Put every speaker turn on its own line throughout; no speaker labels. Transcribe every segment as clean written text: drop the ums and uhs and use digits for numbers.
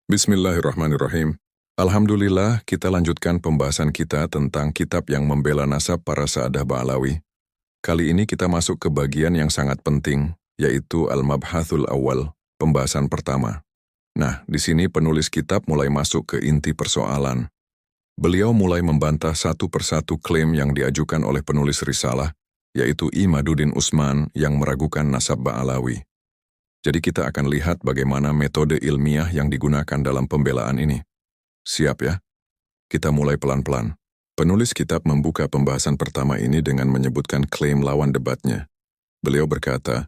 Bismillahirrahmanirrahim. Alhamdulillah, kita lanjutkan pembahasan kita tentang kitab yang membela nasab para Sa'adah Ba'alawi. Kali ini kita masuk ke bagian yang sangat penting, yaitu Al-Mabhathul Awal, pembahasan pertama. Nah, di sini penulis kitab mulai masuk ke inti persoalan. Beliau mulai membantah satu persatu klaim yang diajukan oleh penulis risalah, yaitu Imaduddin Utsman yang meragukan nasab Ba'alawi. Jadi kita akan lihat bagaimana metode ilmiah yang digunakan dalam pembelaan ini. Siap ya? Kita mulai pelan-pelan. Penulis kitab membuka pembahasan pertama ini dengan menyebutkan klaim lawan debatnya. Beliau berkata,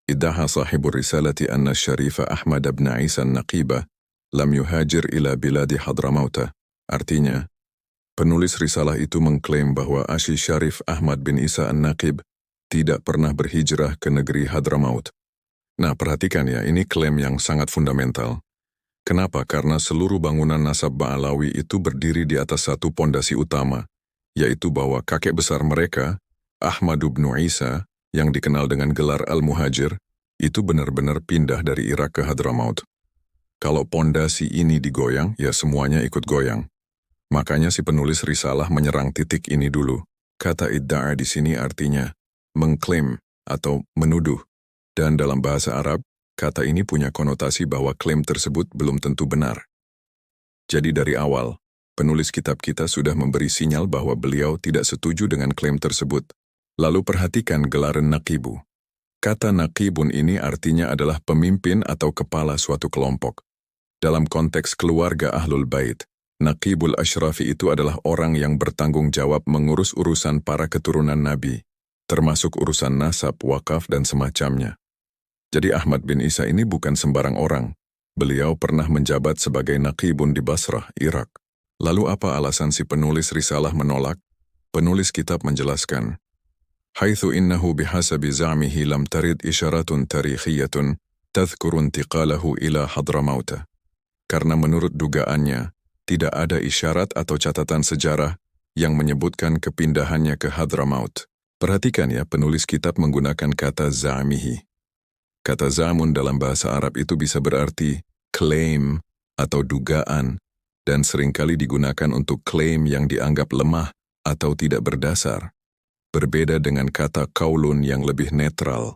"Iddaha sahibur risalati anna Syarifa Ahmad bin Isa an-Naqiba lam yuhajir ila biladi Hadramauta." Artinya, penulis risalah itu mengklaim bahwa Asy Syarif Ahmad bin Isa an-Naqib tidak pernah berhijrah ke negeri Hadramaut. Nah, perhatikan ya, ini klaim yang sangat fundamental. Kenapa? Karena seluruh bangunan nasab Ba'alawi itu berdiri di atas satu pondasi utama, yaitu bahwa kakek besar mereka, Ahmad bin Isa, yang dikenal dengan gelar Al-Muhajir, itu benar-benar pindah dari Irak ke Hadramaut. Kalau pondasi ini digoyang, ya semuanya ikut goyang. Makanya si penulis risalah menyerang titik ini dulu. Kata idda'a di sini artinya mengklaim atau menuduh. Dan dalam bahasa Arab, kata ini punya konotasi bahwa klaim tersebut belum tentu benar. Jadi dari awal, penulis kitab kita sudah memberi sinyal bahwa beliau tidak setuju dengan klaim tersebut. Lalu perhatikan gelaran naqibu. Kata naqibun ini artinya adalah pemimpin atau kepala suatu kelompok. Dalam konteks keluarga Ahlul Bait, naqibul Ashrafi itu adalah orang yang bertanggung jawab mengurus urusan para keturunan Nabi, termasuk urusan nasab, wakaf, dan semacamnya. Jadi Ahmad bin Isa ini bukan sembarang orang. Beliau pernah menjabat sebagai naqibun di Basrah, Irak. Lalu apa alasan si penulis risalah menolak? Penulis kitab menjelaskan, "Haitsu innahu bihasabi za'mihi lam tarid isyaratun tarikhiyatun tadhkuru intiqalahu ila Hadramaut." Karena menurut dugaannya, tidak ada isyarat atau catatan sejarah yang menyebutkan kepindahannya ke Hadramaut. Perhatikan ya, penulis kitab menggunakan kata za'mihi. Kata zamun dalam bahasa Arab itu bisa berarti klaim atau dugaan, dan seringkali digunakan untuk klaim yang dianggap lemah atau tidak berdasar. Berbeda dengan kata qaulun yang lebih netral.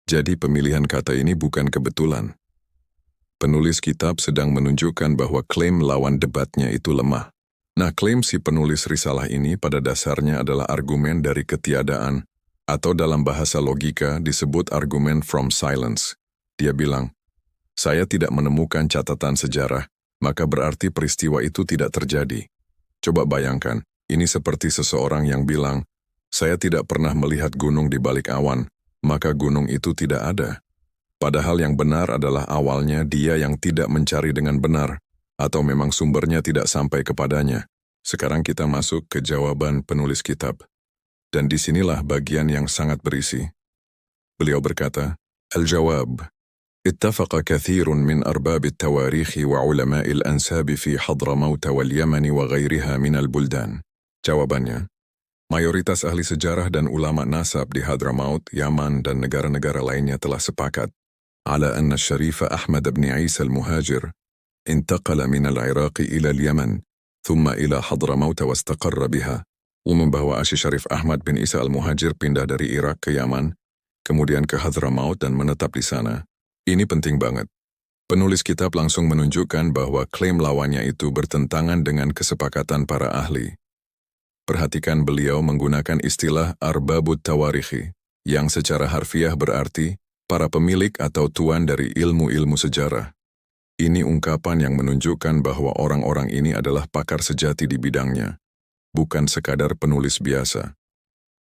Jadi pemilihan kata ini bukan kebetulan. Penulis kitab sedang menunjukkan bahwa klaim lawan debatnya itu lemah. Nah, klaim si penulis risalah ini pada dasarnya adalah argumen dari ketiadaan, atau dalam bahasa logika disebut argumen from silence. Dia bilang, saya tidak menemukan catatan sejarah, maka berarti peristiwa itu tidak terjadi. Coba bayangkan, ini seperti seseorang yang bilang, saya tidak pernah melihat gunung di balik awan, maka gunung itu tidak ada. Padahal yang benar adalah awalnya dia yang tidak mencari dengan benar, atau memang sumbernya tidak sampai kepadanya. Sekarang kita masuk ke jawaban penulis kitab. Dan disinilah bagian yang sangat berisi. Beliau berkata, Al-Jawab, ittafaqa kathirun min arbab at-tawarikh wa ulama'i al-ansab fi Hadramaut wal Yaman wa ghairiha min al-buldan. Jawabannya, mayoritas ahli sejarah dan ulama nasab di Hadramaut, Yaman, dan negara-negara lainnya telah sepakat ala anna Syarifa Ahmad bin Isa al-Muhajir intaqala min al-Iraq ila al-Yaman thumma ila Hadramaut wa istaqarra biha. Membawa Asy Syarif Ahmad bin Isa al-Muhajir pindah dari Irak ke Yaman, kemudian ke Hadramaut dan menetap di sana. Ini penting banget. Penulis kitab langsung menunjukkan bahwa klaim lawannya itu bertentangan dengan kesepakatan para ahli. Perhatikan beliau menggunakan istilah arbabut tawarikhi, yang secara harfiah berarti para pemilik atau tuan dari ilmu-ilmu sejarah. Ini ungkapan yang menunjukkan bahwa orang-orang ini adalah pakar sejati di bidangnya, bukan sekadar penulis biasa.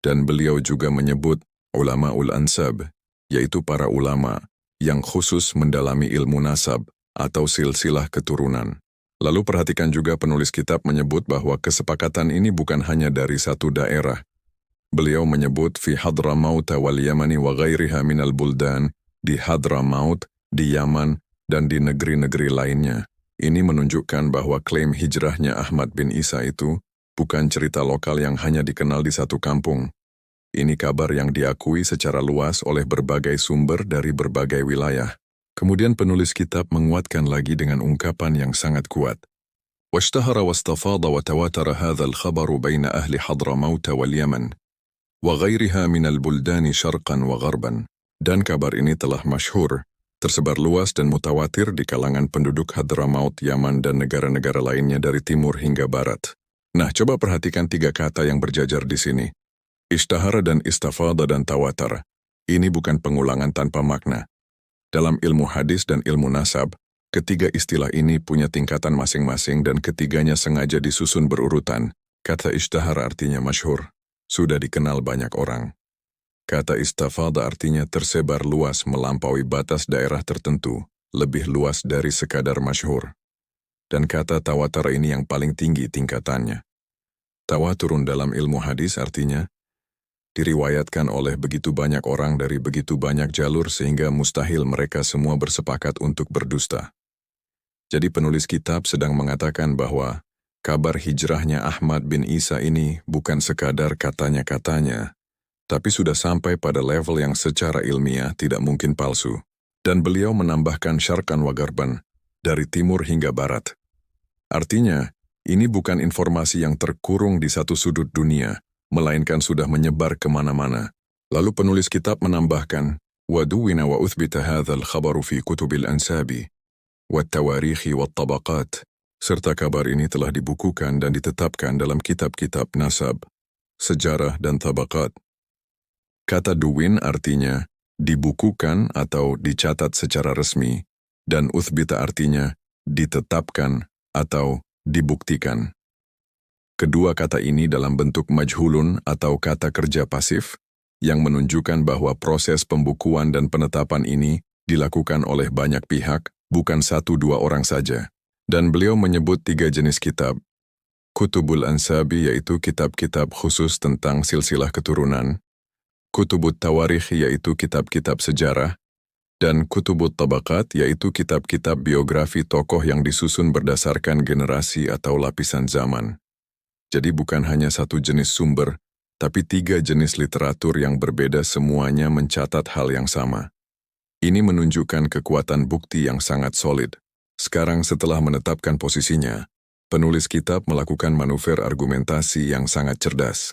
Dan beliau juga menyebut ulama ansab, yaitu para ulama yang khusus mendalami ilmu nasab atau silsilah keturunan. Lalu perhatikan juga penulis kitab menyebut bahwa kesepakatan ini bukan hanya dari satu daerah. Beliau menyebut fi Hadramaut wal Yamani wa ghairiha minal buldan, di Hadramaut, di Yaman, dan di negeri-negeri lainnya. Ini menunjukkan bahwa klaim hijrahnya Ahmad bin Isa itu bukan cerita lokal yang hanya dikenal di satu kampung. Ini kabar yang diakui secara luas oleh berbagai sumber dari berbagai wilayah. Kemudian penulis kitab menguatkan lagi dengan ungkapan yang sangat kuat. واشتهر واستفاض وتواتر هذا الخبر بين أهل حضرموت واليمن وغيرها من البلدان شرقا وغربا. Dan kabar ini telah masyhur, tersebar luas dan mutawatir di kalangan penduduk Hadramaut, Yaman dan negara-negara lainnya dari timur hingga barat. Nah, coba perhatikan 3 kata yang berjajar di sini. Ishtahara dan istafada dan tawatar. Ini bukan pengulangan tanpa makna. Dalam ilmu hadis dan ilmu nasab, ketiga istilah ini punya tingkatan masing-masing dan ketiganya sengaja disusun berurutan. Kata ishtahara artinya masyhur, sudah dikenal banyak orang. Kata istafada artinya tersebar luas melampaui batas daerah tertentu, lebih luas dari sekadar masyhur. Dan kata tawatar ini yang paling tinggi tingkatannya. Tawaturun dalam ilmu hadis artinya diriwayatkan oleh begitu banyak orang dari begitu banyak jalur sehingga mustahil mereka semua bersepakat untuk berdusta. Jadi penulis kitab sedang mengatakan bahwa kabar hijrahnya Ahmad bin Isa ini bukan sekadar katanya-katanya, tapi sudah sampai pada level yang secara ilmiah tidak mungkin palsu. Dan beliau menambahkan syarqan wa garban, dari timur hingga barat. Artinya, ini bukan informasi yang terkurung di satu sudut dunia, melainkan sudah menyebar kemana-mana. Lalu penulis kitab menambahkan, وَدُوِّنَ وَأُثْبِتَ هَذَا الْخَبَرُ فِي كُتُبِ الْأَنْسَابِ وَالتَّوَارِيخِ وَالطَّبَقَاتِ. Serta kabar ini telah dibukukan dan ditetapkan dalam kitab-kitab nasab, sejarah dan tabaqat. Kata duwin artinya dibukukan atau dicatat secara resmi, dan uthbita artinya ditetapkan atau dibuktikan. Kedua kata ini dalam bentuk majhulun atau kata kerja pasif, yang menunjukkan bahwa proses pembukuan dan penetapan ini dilakukan oleh banyak pihak, bukan 1-2 orang saja. Dan beliau menyebut 3 jenis kitab. Kutubul Ansabi yaitu kitab-kitab khusus tentang silsilah keturunan, Kutubut Tawarikh yaitu kitab-kitab sejarah, dan Kutubut Tabaqat yaitu kitab-kitab biografi tokoh yang disusun berdasarkan generasi atau lapisan zaman. Jadi bukan hanya 1 jenis sumber, tapi 3 jenis literatur yang berbeda semuanya mencatat hal yang sama. Ini menunjukkan kekuatan bukti yang sangat solid. Sekarang setelah menetapkan posisinya, penulis kitab melakukan manuver argumentasi yang sangat cerdas.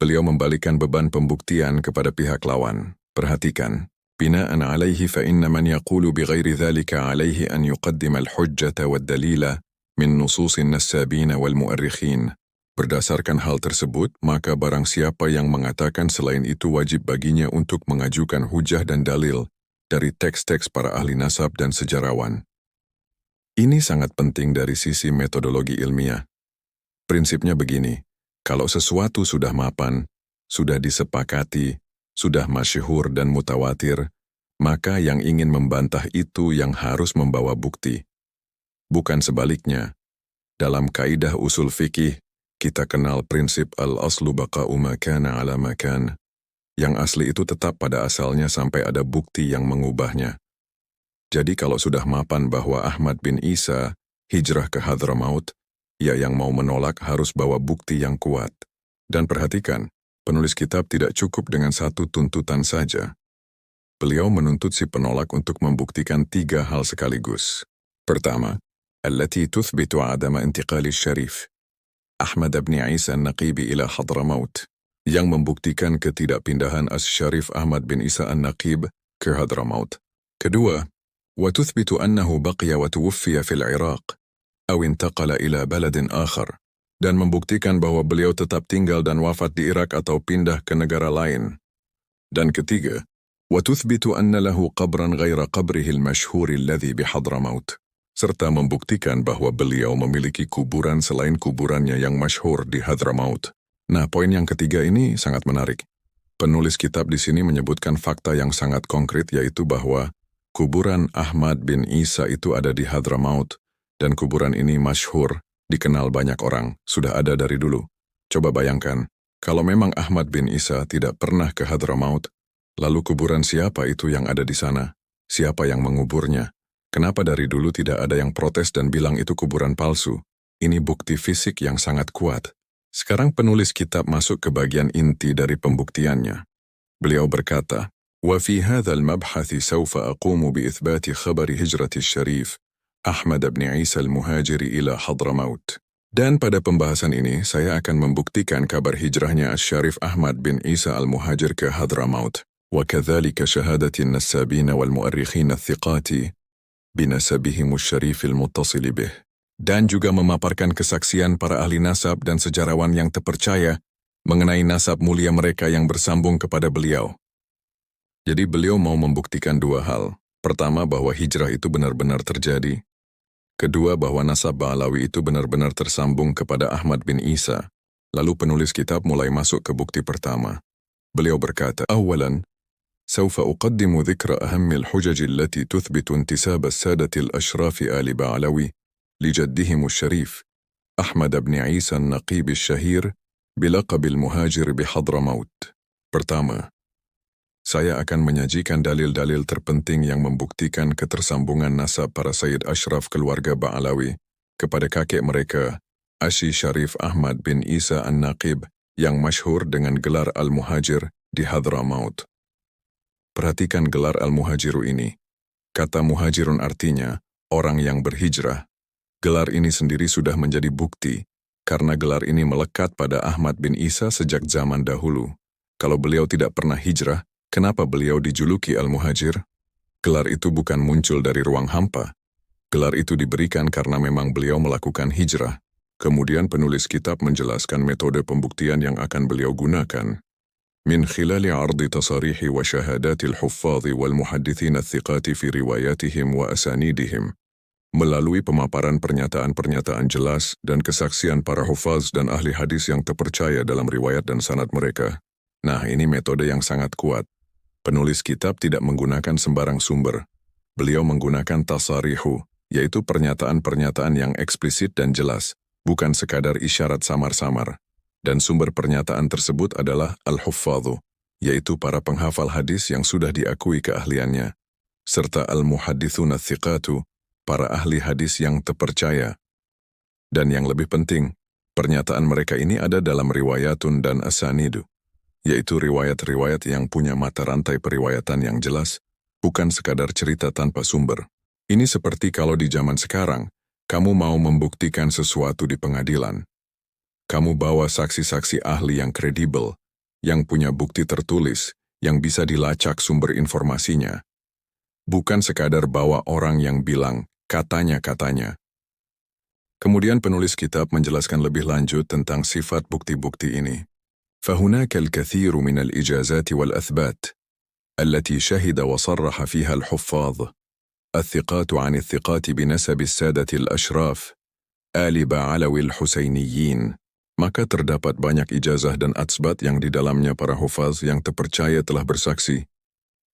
Beliau membalikan beban pembuktian kepada pihak lawan. Perhatikan. Bina'an alaihi fa inna man yaqulu bighairi dhalika alaihi an yuqaddima al-hujjata wad-dalila min nususin nassabina wal-mu'arrikhin. Berdasarkan hal tersebut, maka barang siapa yang mengatakan selain itu wajib baginya untuk mengajukan hujah dan dalil dari teks-teks para ahli nasab dan sejarawan. Ini sangat penting dari sisi metodologi ilmiah. Prinsipnya begini. Kalau sesuatu sudah mapan, sudah disepakati, sudah masyhur dan mutawatir, maka yang ingin membantah itu yang harus membawa bukti. Bukan sebaliknya. Dalam kaidah usul fikih, kita kenal prinsip al-aslu baqa'u ma kana ala ma kan. Yang asli itu tetap pada asalnya sampai ada bukti yang mengubahnya. Jadi kalau sudah mapan bahwa Ahmad bin Isa hijrah ke Hadramaut, ya yang mau menolak harus bawa bukti yang kuat. Dan perhatikan, penulis kitab tidak cukup dengan 1 tuntutan saja. Beliau menuntut si penolak untuk membuktikan 3 hal sekaligus. Pertama, allati tuthbitu adama intiqali syarif Ahmad bin Isa an-Naqibi ila Hadramaut, yang membuktikan ketidakpindahan As-Syarif Ahmad bin Isa an-Naqib ke Hadramaut. Kedua, wa tuthbitu annahu baqiya wa tuwuffiya fil Iraq أو انتقل إلى بلد آخر, dan membuktikan bahwa beliau tetap tinggal dan wafat di Irak atau pindah ke negara lain. Dan ketiga, وتثبت أن له قبرا غير قبره المشهور الذي بحضرموت, serta membuktikan bahwa beliau memiliki kuburan selain kuburannya yang masyhur di Hadramaut. Nah, poin yang ketiga ini sangat menarik. Penulis kitab di sini menyebutkan fakta yang sangat konkret, yaitu bahwa kuburan Ahmad bin Isa itu ada di Hadramaut, dan kuburan ini masyhur, dikenal banyak orang, sudah ada dari dulu. Coba bayangkan, kalau memang Ahmad bin Isa tidak pernah ke Hadramaut, lalu kuburan siapa itu yang ada di sana? Siapa yang menguburnya? Kenapa dari dulu tidak ada yang protes dan bilang itu kuburan palsu? Ini bukti fisik yang sangat kuat. Sekarang penulis kitab masuk ke bagian inti dari pembuktiannya. Beliau berkata, وفي هذا المبحث سوف أقوم بإثبات خبر هجرة الشريف أحمد بن عيسى المهاجر إلى حضرموت. Dan pada pembahasan ini, saya akan membuktikan kabar hijrahnya Asy-Syarif Ahmad bin Isa al-Muhajir ke Hadramaut. وكذلك شهادة النسابين والمؤرخين الثقات بنسبهم الشريف المتصل به. Dan juga memaparkan kesaksian para ahli nasab dan sejarawan yang terpercaya mengenai nasab mulia mereka yang bersambung kepada beliau. Jadi beliau mau membuktikan dua hal. Pertama, bahwa hijrah itu benar-benar terjadi. Kedua, bahwa nasab Ba'alawi itu benar-benar tersambung kepada Ahmad bin Isa. Lalu penulis kitab mulai masuk ke bukti pertama. Beliau berkata, Awalan, سوف أقدم ذكر أهم الحجج التي تثبت انتساب السادة الأشراف آل بعلوي لجدهم الشريف أحمد بن عيسى النقيب الشهير بلقب المهاجر بحضرموت. Pertama, saya akan menyajikan dalil-dalil terpenting yang membuktikan ketersambungan nasab para Sayyid Ashraf keluarga Ba'alawi kepada kakek mereka, Asy-Syarif Ahmad bin Isa An-Naqib, yang masyhur dengan gelar Al-Muhajir di Hadramaut. Perhatikan gelar Al-Muhajiru ini. Kata muhajirun artinya orang yang berhijrah. Gelar ini sendiri sudah menjadi bukti, karena gelar ini melekat pada Ahmad bin Isa sejak zaman dahulu. Kalau beliau tidak pernah hijrah, kenapa beliau dijuluki Al-Muhajir? Gelar itu bukan muncul dari ruang hampa. Gelar itu diberikan karena memang beliau melakukan hijrah. Kemudian penulis kitab menjelaskan metode pembuktian yang akan beliau gunakan. من خلال عرض تصاريح وشهادات الحفاظ والمحدثين الثقات في رواياتهم وأسانيدهم. Melalui pemaparan pernyataan-pernyataan jelas dan kesaksian para hufaz dan ahli hadis yang terpercaya dalam riwayat dan sanad mereka. Nah, ini metode yang sangat kuat. Penulis kitab tidak menggunakan sembarang sumber. Beliau menggunakan tasarihu, yaitu pernyataan-pernyataan yang eksplisit dan jelas, bukan sekadar isyarat samar-samar. Dan sumber pernyataan tersebut adalah al-huffadhu, yaitu para penghafal hadis yang sudah diakui keahliannya, serta al-muhaddithuna thiqatu, para ahli hadis yang terpercaya. Dan yang lebih penting, pernyataan mereka ini ada dalam riwayatun dan asanidu, yaitu riwayat-riwayat yang punya mata rantai periwayatan yang jelas, bukan sekadar cerita tanpa sumber. Ini seperti kalau di zaman sekarang, kamu mau membuktikan sesuatu di pengadilan. Kamu bawa saksi-saksi ahli yang kredibel, yang punya bukti tertulis, yang bisa dilacak sumber informasinya. Bukan sekadar bawa orang yang bilang, katanya-katanya. Kemudian penulis kitab menjelaskan lebih lanjut tentang sifat bukti-bukti ini. فهناك الكثير من الإجازات والأثبات التي شهد وصرح فيها الحفاظ الثقات عن الثقات بنسب السادة الأشراف آل بعلوي الحسينيين. Maka terdapat banyak ijazah dan atsbat yang di dalamnya para hufaz yang terpercaya telah bersaksi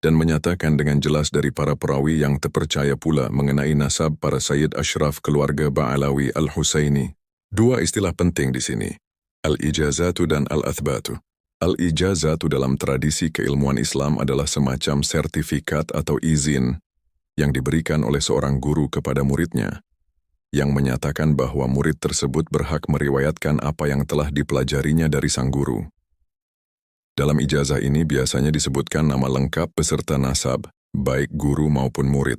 dan menyatakan dengan jelas dari para perawi yang terpercaya pula mengenai nasab para Sayyid Ashraf keluarga Ba'alawi al-Husaini. Dua istilah penting di sini, al-ijazatu dan al-athbatu. Al-ijazatu dalam tradisi keilmuan Islam adalah semacam sertifikat atau izin yang diberikan oleh seorang guru kepada muridnya, yang menyatakan bahwa murid tersebut berhak meriwayatkan apa yang telah dipelajarinya dari sang guru. Dalam ijazah ini biasanya disebutkan nama lengkap beserta nasab, baik guru maupun murid.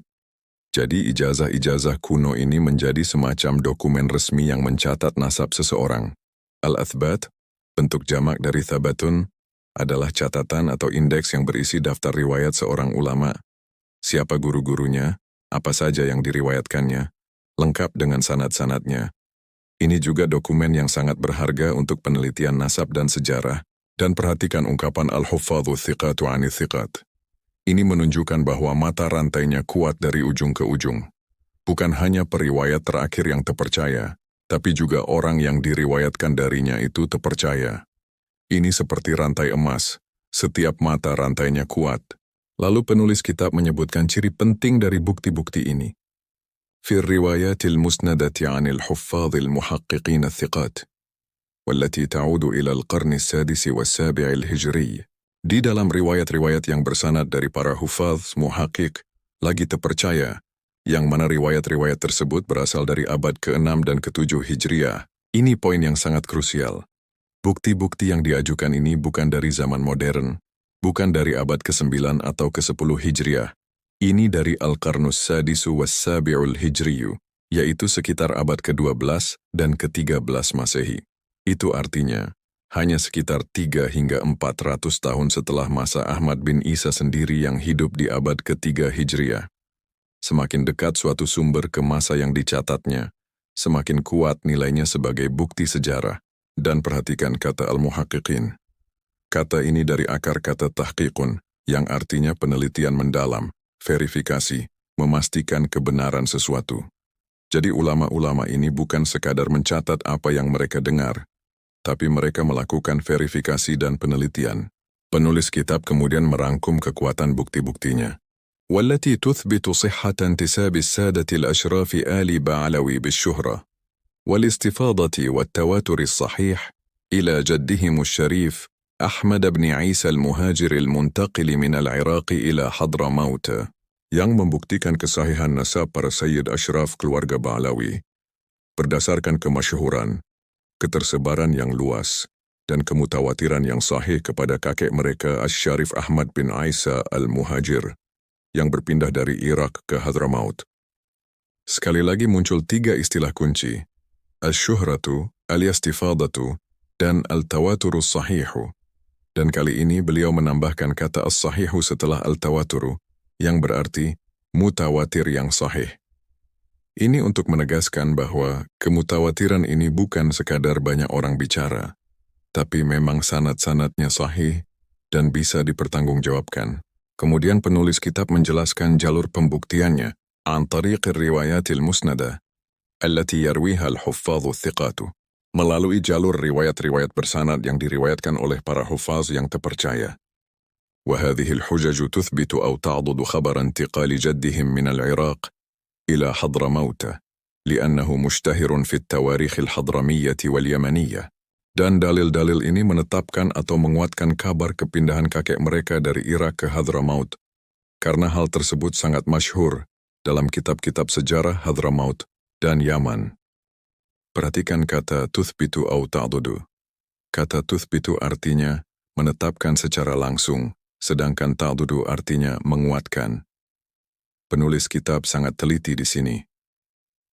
Jadi ijazah-ijazah kuno ini menjadi semacam dokumen resmi yang mencatat nasab seseorang. Al-athbat, bentuk jamak dari thabatun, adalah catatan atau indeks yang berisi daftar riwayat seorang ulama, siapa guru-gurunya, apa saja yang diriwayatkannya, lengkap dengan sanad-sanadnya. Ini juga dokumen yang sangat berharga untuk penelitian nasab dan sejarah, dan perhatikan ungkapan al-huffadhu thiqatu ani thiqat. Ini menunjukkan bahwa mata rantainya kuat dari ujung ke ujung. Bukan hanya periwayat terakhir yang terpercaya, tapi juga orang yang diriwayatkan darinya itu terpercaya. Ini seperti rantai emas, setiap mata rantainya kuat. Lalu penulis kitab menyebutkan ciri penting dari bukti-bukti ini. في الروايات المسندة عن الحفاظ المحققين الثقات والتي تعود إلى القرن السادس والسابع الهجري. Di dalam riwayat-riwayat yang bersanad dari para hufaz muhaqiq lagi terpercaya, yang mana riwayat-riwayat tersebut berasal dari abad ke-6 dan ke-7 Hijriah. Ini poin yang sangat krusial. Bukti-bukti yang diajukan ini bukan dari zaman modern, bukan dari abad ke-9 atau ke-10 Hijriah. Ini dari Al-Qarnus Sadisu was-Sabi'ul Hijriyu, yaitu sekitar abad ke-12 dan ke-13 Masehi. Itu artinya, hanya sekitar 3 hingga 400 tahun setelah masa Ahmad bin Isa sendiri yang hidup di abad ke-3 Hijriah. Semakin dekat suatu sumber ke masa yang dicatatnya, semakin kuat nilainya sebagai bukti sejarah. Dan perhatikan kata al-muhaqqiqin. Kata ini dari akar kata tahqiqun, yang artinya penelitian mendalam, verifikasi, memastikan kebenaran sesuatu. Jadi ulama-ulama ini bukan sekadar mencatat apa yang mereka dengar, tapi mereka melakukan verifikasi dan penelitian. Penulis kitab kemudian merangkum kekuatan bukti-buktinya. وَالَّتِي تُثْبِتُ صِحَّةَ انتساب السادة الأشراف آل بعلوي بالشهرة والاستفاضة والتواتر الصحيح إلى جدهم الشريف أحمد بن عيسى المهاجر المنتقل من العراق إلى حضرموت, yang membuktikan kesahihan nasab para Sayyid Ashraf keluarga Ba'alawi berdasarkan kemasyhuran, ketersebaran yang luas, dan kemutawatiran yang sahih kepada kakek mereka Asy-Syarif Ahmad bin Isa al-Muhajir yang berpindah dari Irak ke Hadramaut. Sekali lagi muncul 3 istilah kunci, Asy-Syuhratu, Al-Istifadatu, dan Al-Tawaturus Sahihu. Dan kali ini beliau menambahkan kata As-Sahihu setelah Al-Tawaturu, yang berarti mutawatir yang sahih. Ini untuk menegaskan bahwa kemutawatiran ini bukan sekadar banyak orang bicara, tapi memang sanad-sanadnya sahih dan bisa dipertanggungjawabkan. Kemudian penulis kitab menjelaskan jalur pembuktiannya, an tariqir riwayatil musnada, allati yarwiha al-huffadhu thiqatu, melalui jalur riwayat-riwayat bersanad yang diriwayatkan oleh para hufaz yang terpercaya. وهذه الحجج تثبت أو تعضد خبر انتقال جدهم من العراق إلى حضرموت لأنه مشتهر في التواريخ الحضرمية واليمنية. Dan dalil-dalil ini menetapkan atau menguatkan kabar kepindahan kakek mereka dari Irak ke Hadramaut, karena hal tersebut sangat masyhur dalam kitab-kitab sejarah Hadramaut dan Yaman. Perhatikan kata tuthbitu au ta'dudu. Kata tuthbitu artinya menetapkan secara langsung, sedangkan ta'dudu artinya menguatkan. Penulis kitab sangat teliti di sini.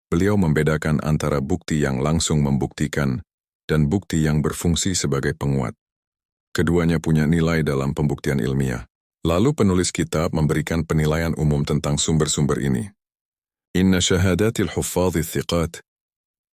Beliau membedakan antara bukti yang langsung membuktikan dan bukti yang berfungsi sebagai penguat. Keduanya punya nilai dalam pembuktian ilmiah. Lalu penulis kitab memberikan penilaian umum tentang sumber-sumber ini. Inna syahadatil huffadhi thiqat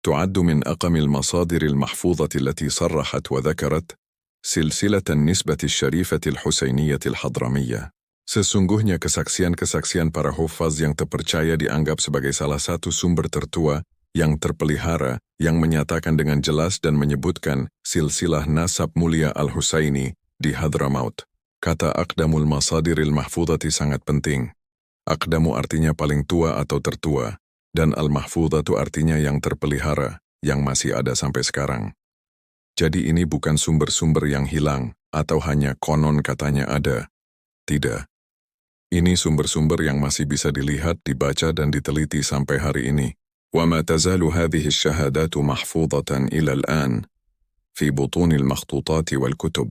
tu'addu min aqamil masadiril mahfudhati allati sarrahat wa dhakarat silsilatan nisbati syarifatil husayniyatil hadramiyah. Sesungguhnya kesaksian-kesaksian para hufaz yang terpercaya dianggap sebagai salah satu sumber tertua yang terpelihara, yang menyatakan dengan jelas dan menyebutkan silsilah nasab mulia Al-Husaini di Hadramaut. Kata aqdamul masadiril mahfudhati sangat penting. Aqdamu artinya paling tua atau tertua, dan al-mahfudhatu artinya yang terpelihara, yang masih ada sampai sekarang. Jadi ini bukan sumber-sumber yang hilang, atau hanya konon katanya ada. Tidak. Ini sumber-sumber yang masih bisa dilihat, dibaca, dan diteliti sampai hari ini. وما تزال هذه الشهادات محفوظة إلى الآن في بطون المخطوطات والكتب.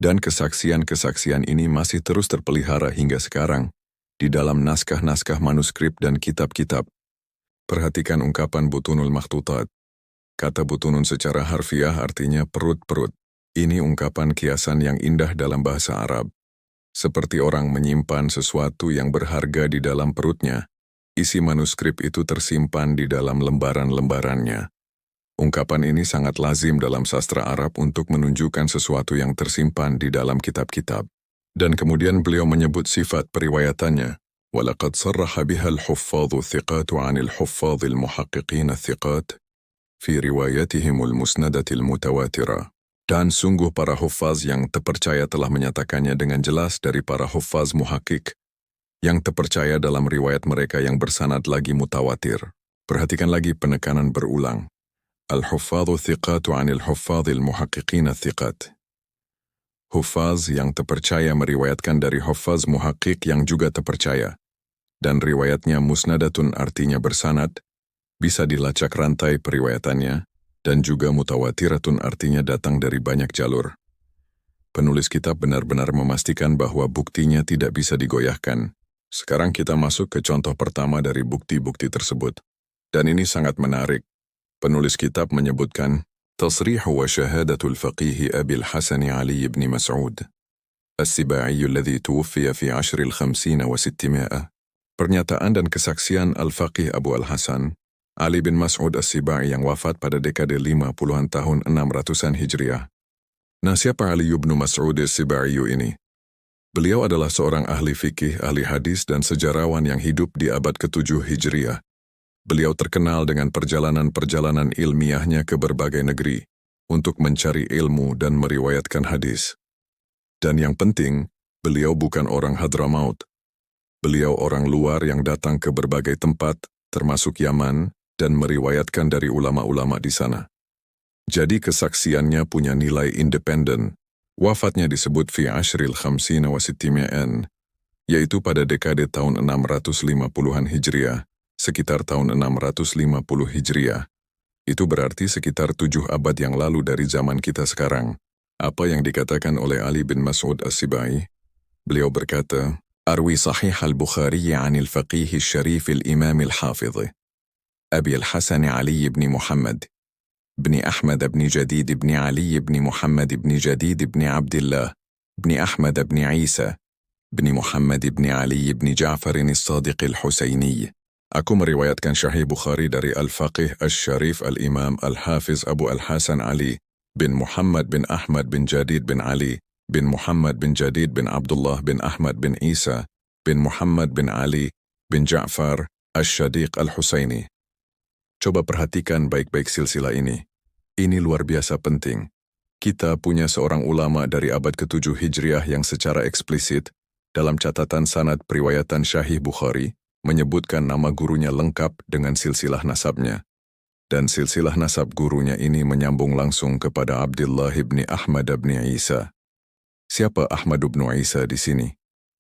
Dan kesaksian-kesaksian ini masih terus terpelihara hingga sekarang di dalam naskah-naskah manuskrip dan kitab-kitab. Perhatikan ungkapan butunul makhtutat. Kata butunun secara harfiah artinya perut-perut. Ini ungkapan kiasan yang indah dalam bahasa Arab. Seperti orang menyimpan sesuatu yang berharga di dalam perutnya. Isi manuskrip itu tersimpan di dalam lembaran-lembarannya. Ungkapan ini sangat lazim dalam sastra Arab untuk menunjukkan sesuatu yang tersimpan di dalam kitab-kitab. Dan kemudian beliau menyebut sifat periwayatannya. وَلَقَدْ صَرَّحَ بِهَا الْحُفَّاظُ الثِّقَاتُ عَنِ الْحُفَّاظِ الْمُحَقِّقِينَ الثِّقَاتِ فِي رِوَايَتِهِمُ الْمُسْنَدَةِ الْمُتَوَاتِرَةِ. Dan sungguh para hufaz yang terpercaya telah menyatakannya dengan jelas dari para hufaz muhakkik yang terpercaya dalam riwayat mereka yang bersanad lagi mutawatir. Perhatikan lagi penekanan berulang. Al-huffadhu thiqatu anil huffadhil muhaqqiqina thiqat. Hufaz yang terpercaya meriwayatkan dari hufaz muhakkik yang juga terpercaya. Dan riwayatnya musnadatun artinya bersanad, bisa dilacak rantai periwayatannya, dan juga mutawatiratun artinya datang dari banyak jalur. Penulis kitab benar-benar memastikan bahwa buktinya tidak bisa digoyahkan. Sekarang kita masuk ke contoh pertama dari bukti-bukti tersebut. Dan ini sangat menarik. Penulis kitab menyebutkan, تصريح وشهادة الفقيه أبي الحسن علي بن مسعود السباعي الذي توفي في عشر الخمسين وستمائة. Pernyataan dan kesaksian Al-Faqih Abu Al-Hasan, Ali bin Mas'ud As-Sibai yang wafat pada dekade 50-an tahun 600-an Hijriah. Nah, siapa Ali bin Mas'ud As-Sibai ini? Beliau adalah seorang ahli fikih, ahli hadis, dan sejarawan yang hidup di abad ke-7 Hijriah. Beliau terkenal dengan perjalanan-perjalanan ilmiahnya ke berbagai negeri untuk mencari ilmu dan meriwayatkan hadis. Dan yang penting, beliau bukan orang Hadramaut. Beliau orang luar yang datang ke berbagai tempat, termasuk Yaman, dan meriwayatkan dari ulama-ulama di sana. Jadi kesaksiannya punya nilai independen. Wafatnya disebut fi ashril khamsina wa sittima'an, yaitu pada dekade tahun 650-an Hijriah, sekitar tahun 650 Hijriah. Itu berarti sekitar 7 abad yang lalu dari zaman kita sekarang. Apa yang dikatakan oleh Ali bin Mas'ud As-Sibai? Beliau berkata, Arwi sahih al-Bukhari an al-faqih al-sharif al-imam al-hafidh, Abi al-Hasan Ali ibn Muhammad, ibn Ahmad ibn Jadid ibn Ali ibn Muhammad ibn Jadid ibn Abdullah, ibn Ahmad ibn Isa, ibn Muhammad ibn Ali ibn Ja'far as-Sadiq al-Husaini. Aku meriwayatkan Sahih Bukhari dari Al-Faqih Al-Sharif Al-Imam Al-Hafiz Abu Al-Hasan Ali bin Muhammad bin Ahmad bin Jadid bin Ali bin Muhammad bin Jadid bin Abdullah bin Ahmad bin Isa bin Muhammad bin Ali bin Ja'far Al-Shadiq Al-Husaini. Coba perhatikan baik-baik silsilah ini. Ini luar biasa penting. Kita punya seorang ulama dari abad ke-7 Hijriah yang secara eksplisit dalam catatan sanad periwayatan Sahih Bukhari menyebutkan nama gurunya lengkap dengan silsilah nasabnya. Dan silsilah nasab gurunya ini menyambung langsung kepada Abdullah bin Ahmad bin Isa. Siapa Ahmad bin Isa di sini?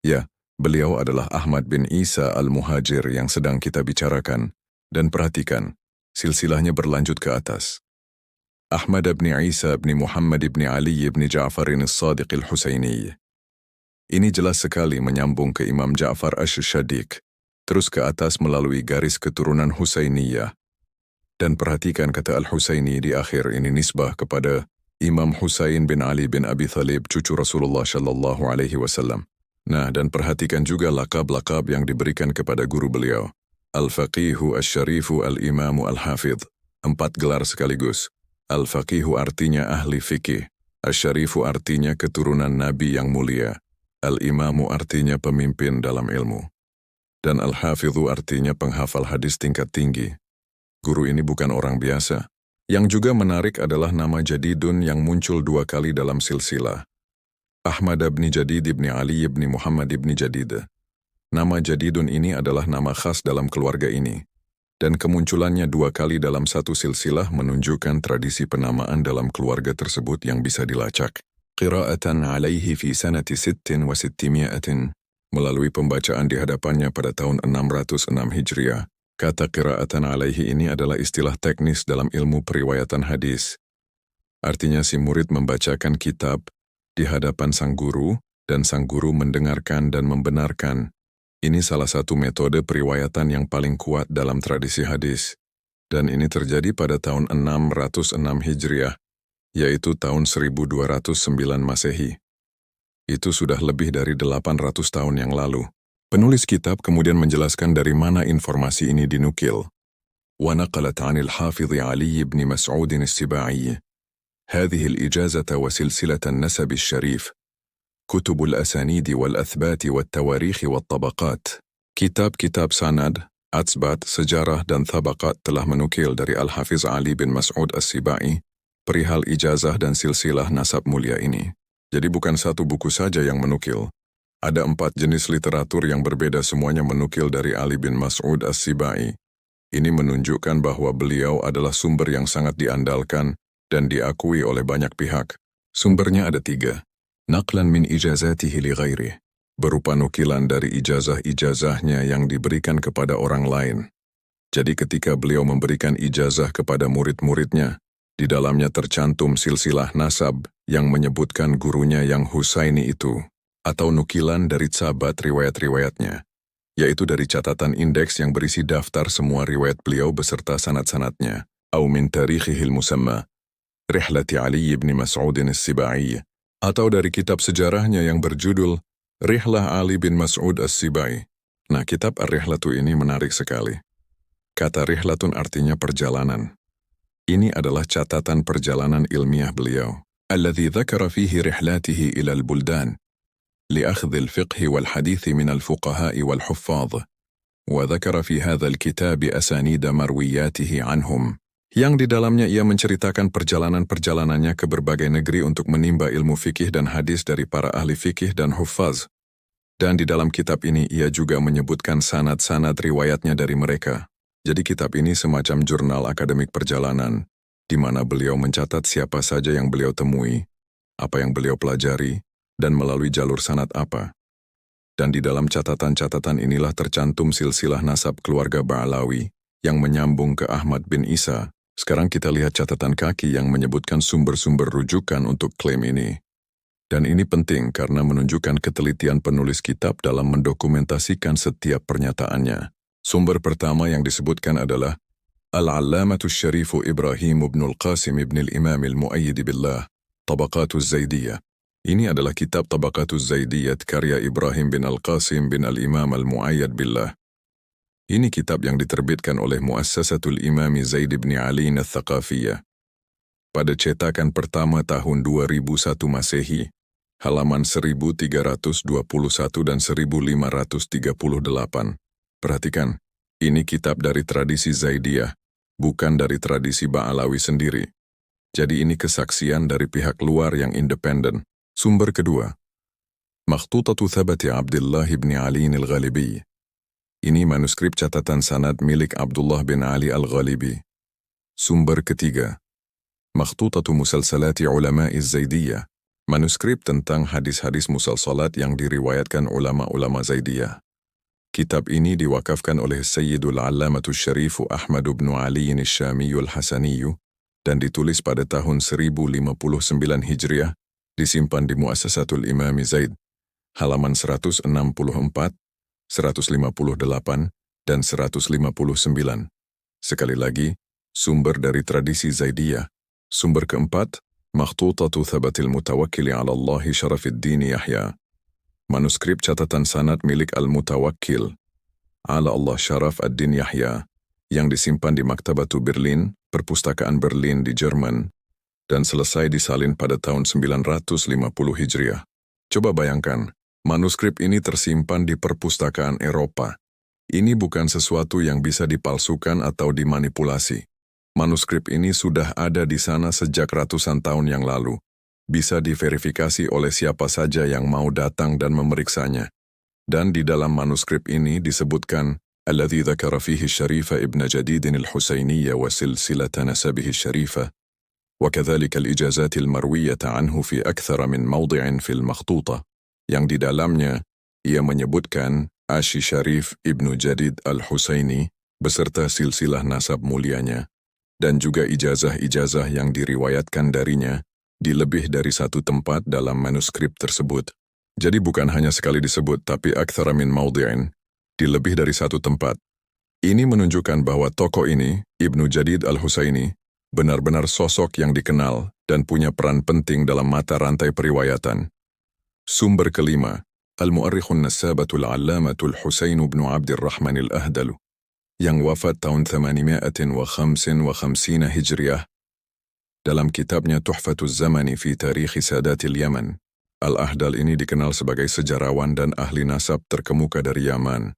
Ya, beliau adalah Ahmad bin Isa al-Muhajir yang sedang kita bicarakan. Dan perhatikan, silsilahnya berlanjut ke atas. Ahmad bin Isa bin Muhammad bin Ali bin Ja'far as-Sadiq al-Husaini. Ini jelas sekali menyambung ke Imam Ja'far Ash-Shadiq, terus ke atas melalui garis keturunan Husainiyah. Dan perhatikan kata Al-Husaini di akhir ini nisbah kepada Imam Husain bin Ali bin Abi Thalib, cucu Rasulullah Shallallahu Alaihi Wasallam. Nah, dan perhatikan juga lakab-lakab yang diberikan kepada guru beliau. Al-Faqihu Al-Syarifu Al-Imamu Al-Hafidh. 4 gelar sekaligus. Al-Faqihu artinya ahli fikih. Al-Syarifu artinya keturunan Nabi yang mulia. Al-Imamu artinya pemimpin dalam ilmu. Dan Al-Hafidhu artinya penghafal hadis tingkat tinggi. Guru ini bukan orang biasa. Yang juga menarik adalah nama Jadidun yang muncul 2 kali dalam silsilah. Ahmad bin Jadid bin Ali bin Muhammad bin Jadid. Nama Jadidun ini adalah nama khas dalam keluarga ini. Dan kemunculannya 2 kali dalam satu silsilah menunjukkan tradisi penamaan dalam keluarga tersebut yang bisa dilacak. Qira'atan alaihi fi sanati 66 wa 600. Melalui pembacaan di hadapannya pada tahun 606 Hijriah. Kata qira'atan alaihi ini adalah istilah teknis dalam ilmu periwayatan hadis. Artinya si murid membacakan kitab di hadapan sang guru, dan sang guru mendengarkan dan membenarkan. Ini salah satu metode periwayatan yang paling kuat dalam tradisi hadis. Dan ini terjadi pada tahun 606 Hijriah, yaitu tahun 1209 Masehi. Itu sudah lebih dari 800 tahun yang lalu. Penulis kitab kemudian menjelaskan dari mana informasi ini dinukil. وَنَقَلَتْ عَنِ الْحَافِظِ عَلِيِّ بْنِ مَسْعُودٍ السِّبَاعِيِّ هذه الإجازة وسلسلة النسب الشريف كتب الأسانيد والأثبات والتواريخ والطبقات. Kitab-kitab sanad, atsbat, sejarah dan tabaqat telah menukil dari Al-Hafiz Ali bin Mas'ud As-Sibai perihal ijazah dan silsilah nasab mulia ini. Jadi bukan satu buku saja yang menukil. Ada 4 jenis literatur yang berbeda semuanya menukil dari Ali bin Mas'ud As-Sibai. Ini menunjukkan bahwa beliau adalah sumber yang sangat diandalkan dan diakui oleh banyak pihak. Sumbernya ada 3. Naqlan min ijazatihi li ghairih. Berupa nukilan dari ijazah-ijazahnya yang diberikan kepada orang lain. Jadi ketika beliau memberikan ijazah kepada murid-muridnya, di dalamnya tercantum silsilah nasab yang menyebutkan gurunya yang Husaini itu, atau nukilan dari sahabat riwayat-riwayatnya, yaitu dari catatan indeks yang berisi daftar semua riwayat beliau beserta sanad-sanadnya, atau min tarikhihil musamma, Rihlati Ali ibn Mas'udin as-Sibai, atau dari kitab sejarahnya yang berjudul Rihlah Ali bin Mas'ud as-Sibai. Nah, kitab Ar-Rihlatu ini menarik sekali. Kata Rihlatun artinya perjalanan. Ini adalah catatan perjalanan ilmiah beliau. Alladhi dhakara fihi rihlatihi ila al-buldan, li'akhdhi al-fiqhi wal-hadithi min al-fuqaha'i wal-huffadh. Wa dhakara fi hadha al-kitab asanida marwiyatihi anhum. Yang di dalamnya ia menceritakan perjalanan-perjalanannya ke berbagai negeri untuk menimba ilmu fikih dan hadis dari para ahli fikih dan huffaz. Dan di dalam kitab ini ia juga menyebutkan sanad-sanad riwayatnya dari mereka. Jadi kitab ini semacam jurnal akademik perjalanan, di mana beliau mencatat siapa saja yang beliau temui, apa yang beliau pelajari, dan melalui jalur sanad apa. Dan di dalam catatan-catatan inilah tercantum silsilah nasab keluarga Ba'alawi yang menyambung ke Ahmad bin Isa. Sekarang kita lihat catatan kaki yang menyebutkan sumber-sumber rujukan untuk klaim ini. Dan ini penting karena menunjukkan ketelitian penulis kitab dalam mendokumentasikan setiap pernyataannya. Sumber pertama yang disebutkan adalah Al-Allamatu Syarifu Ibrahim ibn al-Qasim ibn al-Imam al-Mu'ayyid billah, Tabaqatuz Zaidiyah. Ini adalah kitab Tabaqatuz Zaidiyah karya Ibrahim bin al-Qasim bin al-Imam al-Mu'ayyid billah. Ini kitab yang diterbitkan oleh Muassasatul Imami Zaid bin Ali al-Thaqafiyah. Pada cetakan pertama tahun 2001 Masehi, halaman 1321 dan 1538. Perhatikan, ini kitab dari tradisi Zaidiyah, bukan dari tradisi Ba'alawi sendiri. Jadi ini kesaksian dari pihak luar yang independen. Sumber kedua, Makhtutatu Thabati Abdullah bin Ali al-Ghalibi. Ini manuskrip catatan sanad milik Abdullah bin Ali al-Ghalibi. Sumber ketiga, Makhtutatu Musalsalati Ulama'iz Zaidiyah. Manuskrip tentang hadis-hadis musalsalat yang diriwayatkan ulama-ulama Zaidiyah. Kitab ini diwakafkan oleh Sayyidul Allamatu Syarifu Ahmad bin Ali al-Syamiyu al-Hasaniyu dan ditulis pada tahun 1059 Hijriah, disimpan di Muassasatul Imami Zaid, halaman 164, 158, dan 159. Sekali lagi, sumber dari tradisi Zaidiyah. Sumber keempat, Makhtutatu Thabatil Mutawakkili ala Allahi Syarafiddin Yahya. Manuskrip catatan sanad milik Al-Mutawakkil ala Allah Syaraf ad-Din Yahya yang disimpan di Maktabatu Berlin, Perpustakaan Berlin di Jerman, dan selesai disalin pada tahun 950 Hijriah. Coba bayangkan, manuskrip ini tersimpan di perpustakaan Eropa. Ini bukan sesuatu yang bisa dipalsukan atau dimanipulasi. Manuskrip ini sudah ada di sana sejak ratusan tahun yang lalu. Bisa diverifikasi oleh siapa saja yang mau datang dan memeriksanya. Dan di dalam manuskrip ini disebutkan alladzi dzakara fihi Syarifa ibn Jadid al-Husainiyya wa silsilata nasabihi Syarifa, wa kadzalika al-ijazat al-marwiyah anhu fi akthar min mawdi'in fil makhtuta. Yang di dalamnya ia menyebutkan Asy Syarif ibnu Jadid al-Husaini beserta silsilah nasab mulianya, dan juga ijazah-ijazah yang diriwayatkan darinya di lebih dari satu tempat dalam manuskrip tersebut. Jadi bukan hanya sekali disebut, tapi aktsara min mawdi'in, di lebih dari satu tempat. Ini menunjukkan bahwa tokoh ini, Ibnu Jadid al-Husaini, benar-benar sosok yang dikenal dan punya peran penting dalam mata rantai periwayatan. Sumber kelima, Al-Mu'arrikhun Nasabatul Allamatul Husain bin Abdurrahman al-Ahdalu, yang wafat tahun 855 Hijriah. Dalam kitabnya Tuhfatuz Zamani fi Tarikh Sadatil Yaman, Al-Ahdal ini dikenal sebagai sejarawan dan ahli nasab terkemuka dari Yaman.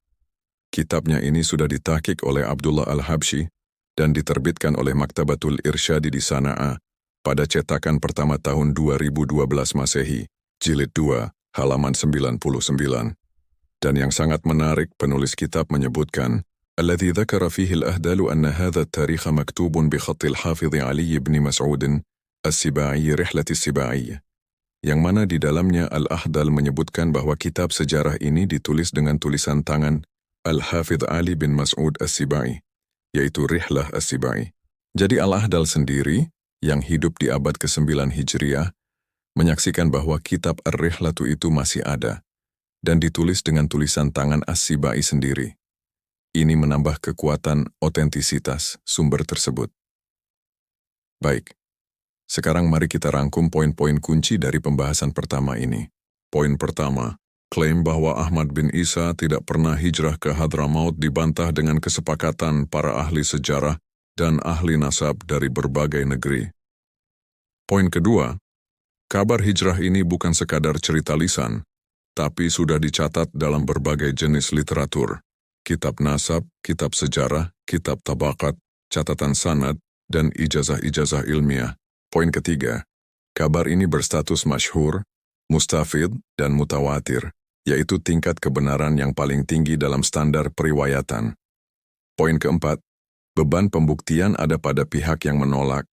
Kitabnya ini sudah ditahqiq oleh Abdullah al-Habsyi dan diterbitkan oleh Maktabatul Irsyadi di Sana'a pada cetakan pertama tahun 2012 Masehi, jilid 2, halaman 99. Dan yang sangat menarik, penulis kitab menyebutkan الذي ذكر فيه الأهدال أن هذا التاريخ مكتوب بخط الحافظ علي بن مسعود السباعي رحلة السباعي, yang mana di dalamnya Al-Ahdal menyebutkan bahwa kitab sejarah ini ditulis dengan tulisan tangan Al-Hafidh Ali bin Mas'ud as-Sibai, yaitu Rihlah as-Sibai. Jadi Al-Ahdal sendiri, yang hidup di abad ke-9 Hijriah, menyaksikan bahwa kitab Ar-Rihlatu itu masih ada, dan ditulis dengan tulisan tangan As-Sibai sendiri. Ini menambah kekuatan otentisitas sumber tersebut. Baik, sekarang mari kita rangkum poin-poin kunci dari pembahasan pertama ini. Poin pertama, klaim bahwa Ahmad bin Isa tidak pernah hijrah ke Hadramaut dibantah dengan kesepakatan para ahli sejarah dan ahli nasab dari berbagai negeri. Poin kedua, kabar hijrah ini bukan sekadar cerita lisan, tapi sudah dicatat dalam berbagai jenis literatur, kitab nasab, kitab sejarah, kitab tabakat, catatan sanad, dan ijazah-ijazah ilmiah. Poin ketiga, kabar ini berstatus masyhur, mustafid, dan mutawatir, yaitu tingkat kebenaran yang paling tinggi dalam standar periwayatan. Poin keempat, beban pembuktian ada pada pihak yang menolak,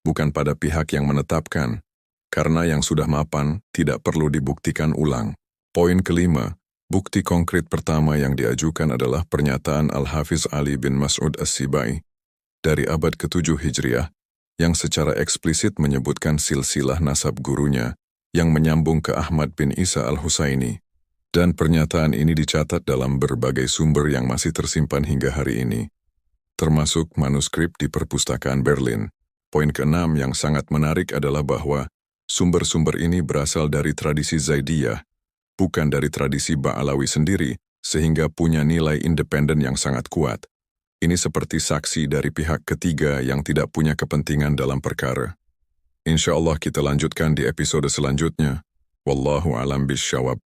bukan pada pihak yang menetapkan, karena yang sudah mapan tidak perlu dibuktikan ulang. Poin kelima, bukti konkret pertama yang diajukan adalah pernyataan Al-Hafiz Ali bin Mas'ud As-Sibai dari abad ke-7 Hijriah, yang secara eksplisit menyebutkan silsilah nasab gurunya yang menyambung ke Ahmad bin Isa Al-Husaini. Dan pernyataan ini dicatat dalam berbagai sumber yang masih tersimpan hingga hari ini, termasuk manuskrip di perpustakaan Berlin. Poin keenam yang sangat menarik adalah bahwa sumber-sumber ini berasal dari tradisi Zaidiyah, bukan dari tradisi Ba'alawi sendiri, sehingga punya nilai independen yang sangat kuat. Ini seperti saksi dari pihak ketiga yang tidak punya kepentingan dalam perkara. Insya Allah kita lanjutkan di episode selanjutnya. Wallahu a'lam bishawab.